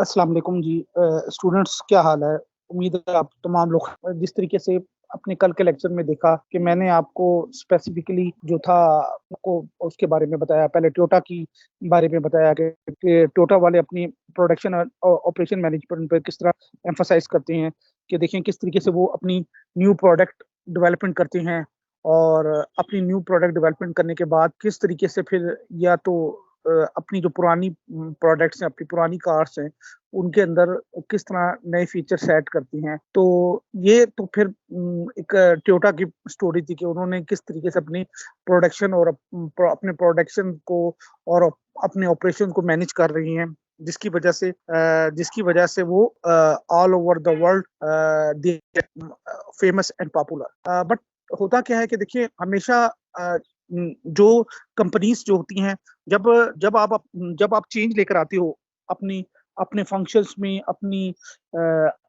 अस्सलाम वालेकुम जी। स्टूडेंट्स क्या हाल है? उम्मीद है आप तमाम लोग जिस तरीके से अपने कल के लेक्चर में देखा कि मैंने आपको स्पेसिफिकली जो था आपको उसके बारे में बताया, पहले टोयोटा की बारे में बताया कि टोयोटा वाले अपनी प्रोडक्शन और ऑपरेशन मैनेजमेंट पे किस तरह एम्फसाइज करते हैं कि देखें किस तरीके से वो अपनी न्यू प्रोडक्ट डेवलपमेंट करते हैं और अपनी न्यू प्रोडक्ट डेवलपमेंट करने के बाद किस तरीके से फिर या तो अपनी जो पुरानी प्रोडक्ट्स हैं, अपनी पुरानी कार्स हैं, उनके अंदर किस तरह नए फीचर्स ऐड करती हैं। तो ये तो फिर एक टोयोटा की स्टोरी थी कि उन्होंने किस तरीके से अपनी प्रोडक्शन और अपने प्रोडक्शन को और अपने ऑपरेशन को मैनेज कर रही हैं, जिसकी वजह से वो all over the world famous and popular. But होता क्या है कि देखिए हमेशा जो कंपनीज जो होती हैं, जब जब आप चेंज लेकर आते हो अपनी अपने फंक्शंस में, अपनी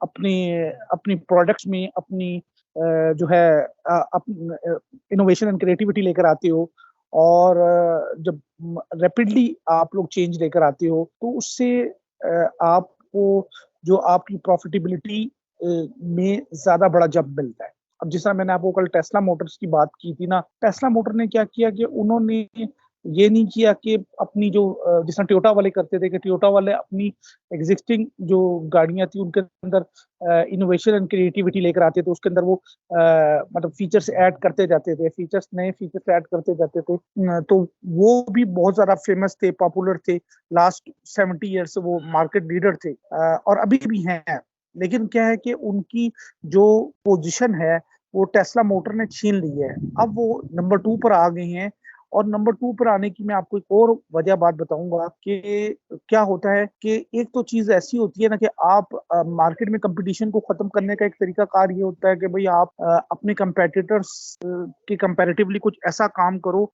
अपनी प्रोडक्ट्स में, अपनी जो है इनोवेशन एंड क्रिएटिविटी लेकर आते हो और जब रैपिडली आप लोग चेंज लेकर आते हो तो उससे आपको जो आपकी प्रॉफिटेबिलिटी में ज्यादा बड़ा जंप मिलता है। अब जिस तरह मैंने आपको कल टेस्ला मोटर्स की बात की थी ना, टेस्ला मोटर ने क्या किया कि उन्होंने ये नहीं किया कि अपनी जो जिस तरह टोयोटा वाले करते थे कि टोयोटा वाले अपनी एग्जिस्टिंग जो गाड़ियां थी उनके अंदर इनोवेशन एंड क्रिएटिविटी लेकर आते थे, उसके अंदर वो मतलब फीचर्स ऐड करते जाते थे, नए फीचर्स ऐड करते जाते थे। तो वो भी बहुत ज्यादा फेमस थे, पॉपुलर थे। लास्ट 70 ईयर से वो मार्केट लीडर थे और अभी भी हैं। लेकिन क्या है कि उनकी जो पोजीशन है वो टेस्ला मोटर ने छीन ली है। अब वो नंबर 2 पर आ गए हैं और नंबर 2 पर आने की मैं आपको एक और वजह बात बताऊंगा कि क्या होता है कि एक तो चीज ऐसी होती है ना कि आप मार्केट में कंपटीशन को खत्म करने का एक तरीका कार ये होता है कि भाई आप अपने कंपेटिटर्स के कंपैरेटिवली कुछ ऐसा काम करो,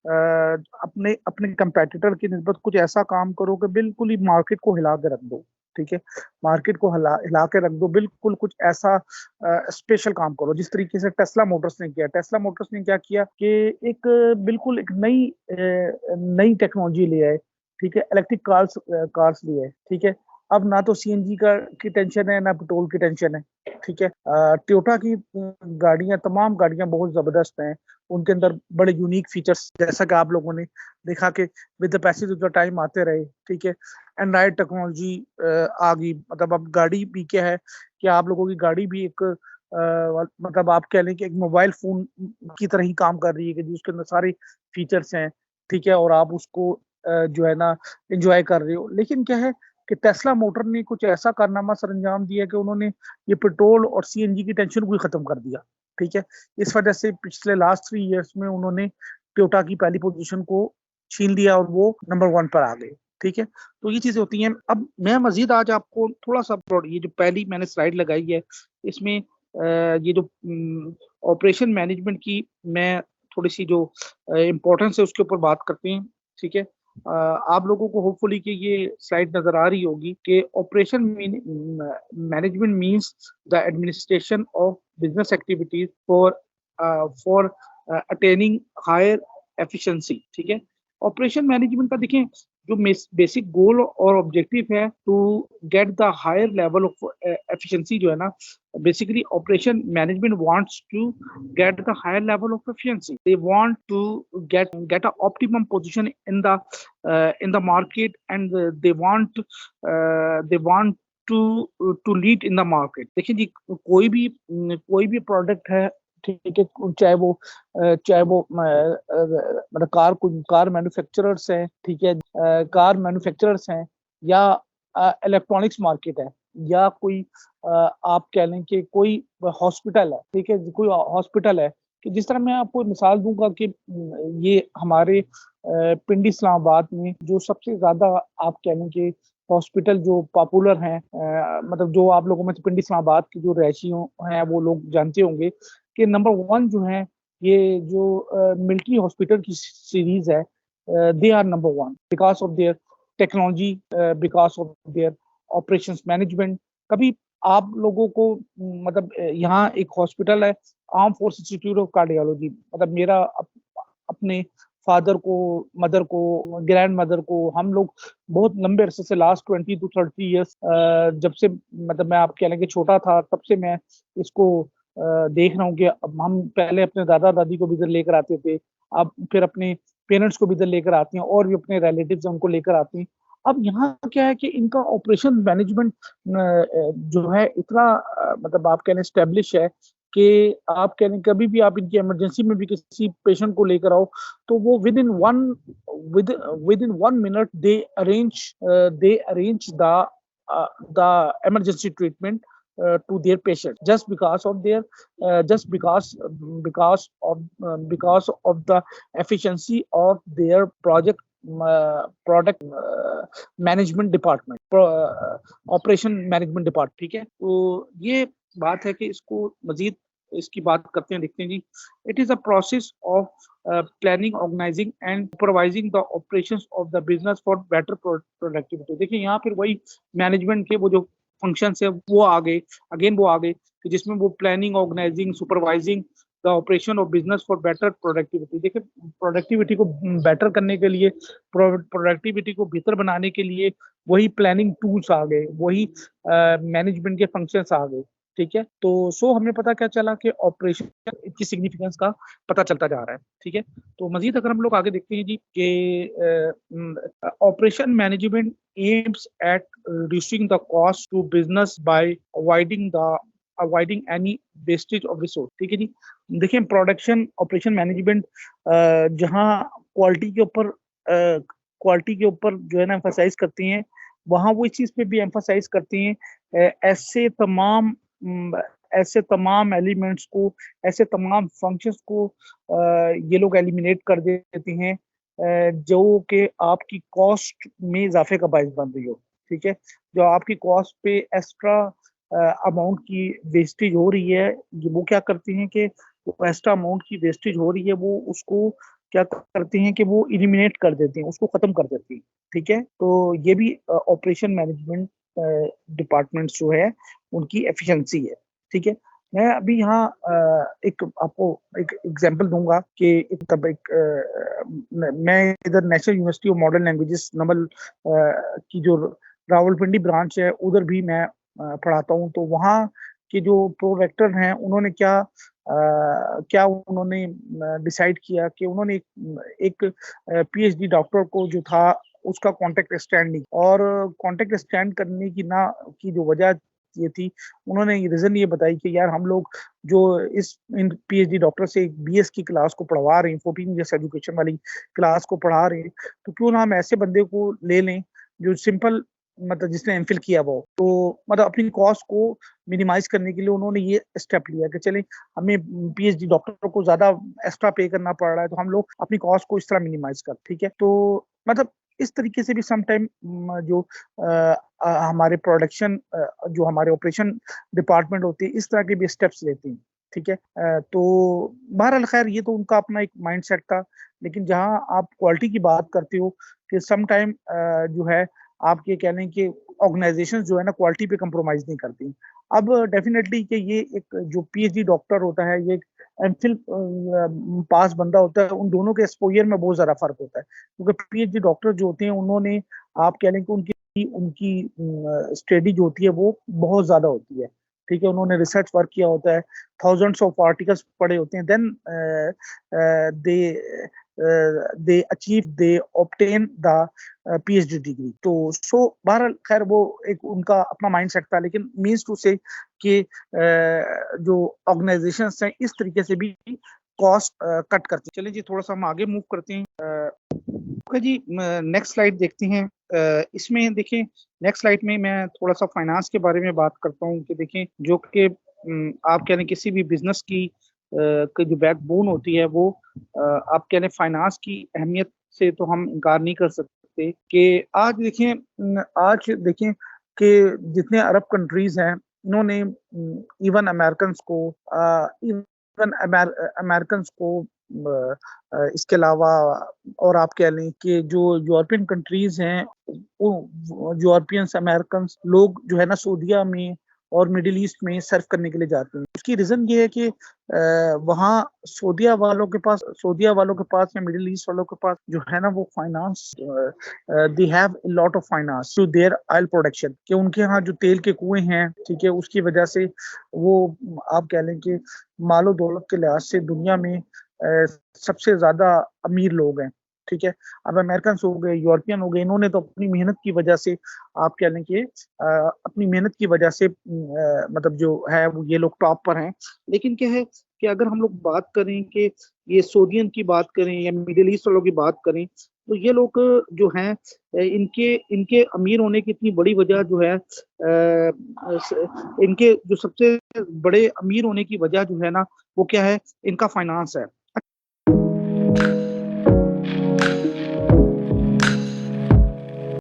अपने अपने कंपेटिटर की निस्बत कुछ ऐसा काम करो कि बिल्कुल ही मार्केट को हिला के रख दो। ठीक है, मार्केट को हिला के रख दो, बिल्कुल कुछ ऐसा स्पेशल काम करो जिस तरीके से टेस्ला मोटर्स ने किया। टेस्ला मोटर्स ने क्या किया कि एक बिल्कुल एक नई टेक्नोलॉजी ले आए। ठीक है, इलेक्ट्रिक कार्स लिए आए। ठीक है, अब ना तो सीएनजी की टेंशन है ना पेट्रोल की टेंशन है। ठीक है, टोयोटा की तमाम गाड़ियां बहुत जबरदस्त हैं। उनके अंदर बड़े यूनिक फीचर्स, जैसा कि आप लोगों ने देखा कि with the passage of the time आते रहे। ठीक है, एंड्रॉइड टेक्नोलॉजी आ गई। मतलब अब गाड़ी भी क्या है कि आप लोगों की गाड़ी भी एक मतलब आप कह लें कि एक मोबाइल फोन की तरह ही काम कर रही है कि जिसके अंदर सारे फीचर्स हैं। ठीक है, और आप उसको जो है ना एंजॉय कर रहे हो। लेकिन क्या है कि टेस्ला मोटर ने कुछ ऐसा कारनामा सर अंजाम दिया कि उन्होंने ये पेट्रोल और सीएनजी की टेंशन को ही खत्म कर दिया। ठीक है, इस वजह से पिछले लास्ट 3 इयर्स में उन्होंने टोयोटा की पहली पोजीशन को छीन लिया और वो नंबर 1 पर आ गए। ठीक है, तो ये चीजें होती हैं। अब मैं मजीद आज आपको थोड़ा सा ये जो पहली मैंने स्लाइड लगाई है इसमें ये जो ऑपरेशन मैनेजमेंट की मैं थोड़ी सी जो इम्पोर्टेंस है उसके ऊपर बात करते हैं। ठीक है, आप लोगों को होपफुली कि ये स्लाइड नजर आ रही होगी कि operation management means the administration of business activities for attaining higher efficiency. ठीक है, ऑपरेशन मैनेजमेंट का देखें जो बेसिक गोल और ऑब्जेक्टिव है to get the higher level of efficiency जो है ना, basically operation management wants to get the higher level of efficiency. They want to get a optimum position in the market, and they want to lead in the market. देखिए जी, कोई भी product है, ठीक है, चाहे वो मतलब कार मैन्युफैक्चरर्स हैं। ठीक है, कार मैन्युफैक्चरर्स हैं या इलेक्ट्रॉनिक्स मार्केट है या कोई आप कह लें कि कोई हॉस्पिटल है। ठीक है, कोई हॉस्पिटल है कि जिस तरह मैं आपको मिसाल दूंगा कि ये हमारे पिंडी इस्लामाबाद में जो सबसे ज्यादा आप कह लें कि हॉस्पिटल जो पॉपुलर हैं, मतलब जो आप लोगों में से पिंडी इस्लामाबाद की जो रहायशी हैं वो लोग जानते होंगे कि नंबर 1 जो है ये जो मिलिट्री हॉस्पिटल की सीरीज है, they are number 1 because of their technology, because of their operations management. कभी आप लोगों को मतलब यहाँ एक हॉस्पिटल है, arm force institute of cardiology, मतलब मेरा अपने फादर को, मदर को, ग्रैंड मदर को, हम लोग बहुत लंबे अरसे से लास्ट 20 to 30 ईयर्स, जब से मतलब मैं आप कह लें कि छोटा था तब से मैं इसको देख रहा हूँ कि अब हम पहले अपने दादा दादी को भी इधर लेकर आते थे, अब फिर अपने पेरेंट्स को भी इधर लेकर आते हैं और भी अपने रिलेटिव्स हैं उनको लेकर आते हैं। अब यहाँ क्या है कि इनका ऑपरेशन मैनेजमेंट जो है इतना मतलब आप कह लें एस्टेब्लिश है कि आप कह लें कभी भी आप इनकी इमरजेंसी में भी किसी पेशेंट को लेकर आओ तो वो with in 1 minute they arrange the emergency treatment to their patient just because of their because of the efficiency of their product management department, operation management department. ठीक है, तो ये बात है कि इसको मजीद इसकी बात करते हैं, देखते हैं जी। It is a process of planning, organising and supervising the operations of the business for better productivity. देखिए यहाँ फिर वही मैनेजमेंट के वो जो फंक्शंस है वो आ गए, कि जिसमें वो planning, organizing, supervising the operation of business for better productivity. देखिए प्रोडक्टिविटी को बेटर करने के लिए, प्रोडक्टिविटी को बेहतर बनाने के लिए वही प्लानिंग टूल्स आ गए, वही मैनेजमेंट के फंक्शंस आ गए। ठीक है, तो सो हमें पता क्या चला कि ऑपरेशन की सिग्निफिकेंस का पता चलता जा रहा है। ठीक है, तो मजीद अगर हम लोग आगे देखते हैं जी कि operation management aims at reducing the cost to business by avoiding any wastage of resource. ठीक है जी, देखिए प्रोडक्शन ऑपरेशन मैनेजमेंट जहाँ क्वालिटी के ऊपर जो है ना एम्फसाइज करती हैं, वहाँ वो इस चीज पे भी एम्फसाइज करती हैं ऐसे तमाम एलिमेंट्स को, ऐसे तमाम फंक्शंस को ये लोग एलिमिनेट कर देते हैं जो कि आपकी कॉस्ट में इजाफे का बायस बन रही हो। ठीक है, जो आपकी कॉस्ट पे एक्स्ट्रा अमाउंट की वेस्टेज हो रही है, वो क्या करती हैं कि वो एक्स्ट्रा अमाउंट की वेस्टेज हो रही है वो उसको क्या करती हैं कि वो इलिमिनेट कर देती हैं, उसको खत्म कर देती हैं। ठीक है, तो ये भी ऑपरेशन मैनेजमेंट डिपार्टमेंट जो है उनकी एफिशिएंसी है। ठीक है, मैं अभी यहाँ एक आपको एक एग्जांपल दूंगा कि मैं इधर National University of Modern Languages NUML की जो रावलपिंडी ब्रांच है उधर भी मैं पढ़ाता हूँ। तो वहाँ के जो प्रोरेक्टर हैं उन्होंने क्या उन्होंने डिसाइड किया कि उन्होंने एक पीएचडी डॉक्टर को जो था उसका कॉन्ट्रैक्ट एक्सटेंड नहीं, और कॉन्ट्रैक्ट एक्सटेंड करने की जो वजह ये थी, उन्होंने रीजन ये बताई कि यार हम लोग जो इन पीएचडी डॉक्टर से बीएस की क्लास को पढ़वा रहे हैं, 14 ईयर्स एजुकेशन वाली क्लास को पढ़ा रहे हैं, तो क्यों ना हम ऐसे बंदे को ले लें जो सिंपल मतलब जिसने एमफिल किया वो, तो मतलब अपनी कॉस्ट को मिनिमाइज करने के लिए उन्होंने ये स्टेप लिया कि चले हमें पीएचडी डॉक्टर को ज्यादा एक्स्ट्रा पे करना पड़ रहा है, तो हम लोग अपनी कॉस्ट को इस तरह मिनिमाइज कर। ठीक है, तो मतलब इस तरीके से भी सम टाइम जो हमारे प्रोडक्शन जो हमारे ऑपरेशन डिपार्टमेंट होती है इस तरह के भी स्टेप्स लेती हैं। ठीक है, तो बहरहाल खैर ये तो उनका अपना एक माइंडसेट था, लेकिन जहां आप क्वालिटी की बात करते हो कि सम टाइम जो है आप ये कह लें कि ऑर्गेनाइजेशन जो है ना क्वालिटी पे कंप्रोमाइज नहीं करती। अब डेफिनेटली कि ये एक जो पीएचडी डॉक्टर होता है, ये एमफिल पास बंदा होता है, उन दोनों के एक्सपोजर में बहुत ज्यादा फर्क होता है, क्योंकि पीएचडी डॉक्टर जो होते हैं उन्होंने आप कह लें कि उनकी स्टडी जो होती है वो बहुत ज्यादा होती है। ठीक है, उन्होंने रिसर्च वर्क किया होता है, थाउजेंड्स ऑफ आर्टिकल्स पढ़े होते हैं, then they achieve, they obtain the PhD degree. तो सो बहरहाल खैर वो एक उनका अपना माइंडसेट था, लेकिन मीन्स टू से कि जो ऑर्गेनाइजेशंस हैं इस तरीके से भी कॉस्ट कट करते हैं। चलिए जी थोड़ा सा हम आगे मूव करते हैं। ओके जी, नेक्स्ट स्लाइड देखते हैं। इसमें देखिए नेक्स्ट स्लाइड में मैं थोड़ा सा फाइनेंस के बारे में बात करता हूँ कि देखें जो कि आप कह रहे किसी भी बिजनेस की जो बैकबोन होती है वो आप कह रहे फाइनेंस की अहमियत से तो हम इनकार नहीं कर सकते कि आज देखें कि जितने अरब कंट्रीज हैं इन्होंने इवन अमेरिकन को इसके अलावा और आप कह लें कि जो यूरोपियन कंट्रीज हैं यूरोपियंस अमेरिकन लोग जो है ना सऊदीया में और मिडिल ईस्ट में सर्व करने के लिए जाते हैं। उसकी रीजन ये है कि वहाँ सऊदिया वालों के पास या मिडिल ईस्ट वालों के पास जो है ना वो finance, they have lot of finance to their oil production, कि उनके यहाँ जो तेल के कुएं हैं, ठीक है, उसकी वजह से वो आप कह लें कि मालो दौलत के लिहाज से दुनिया में सबसे ज्यादा अमीर लोग हैं, ठीक है। अब अमेरिकन हो गए, यूरोपियन हो गए, इन्होंने तो अपनी मेहनत की वजह से आप कह लें कि अपनी मेहनत की वजह से मतलब जो है वो ये लोग टॉप पर हैं। लेकिन क्या है कि अगर हम लोग बात करें कि ये सऊदियन की बात करें या मिडिल ईस्ट वालों की बात करें, तो ये लोग जो हैं इनके इनके अमीर होने की इतनी बड़ी वजह जो है इनके जो सबसे बड़े अमीर होने की वजह जो है ना वो क्या है, इनका फाइनेंस है।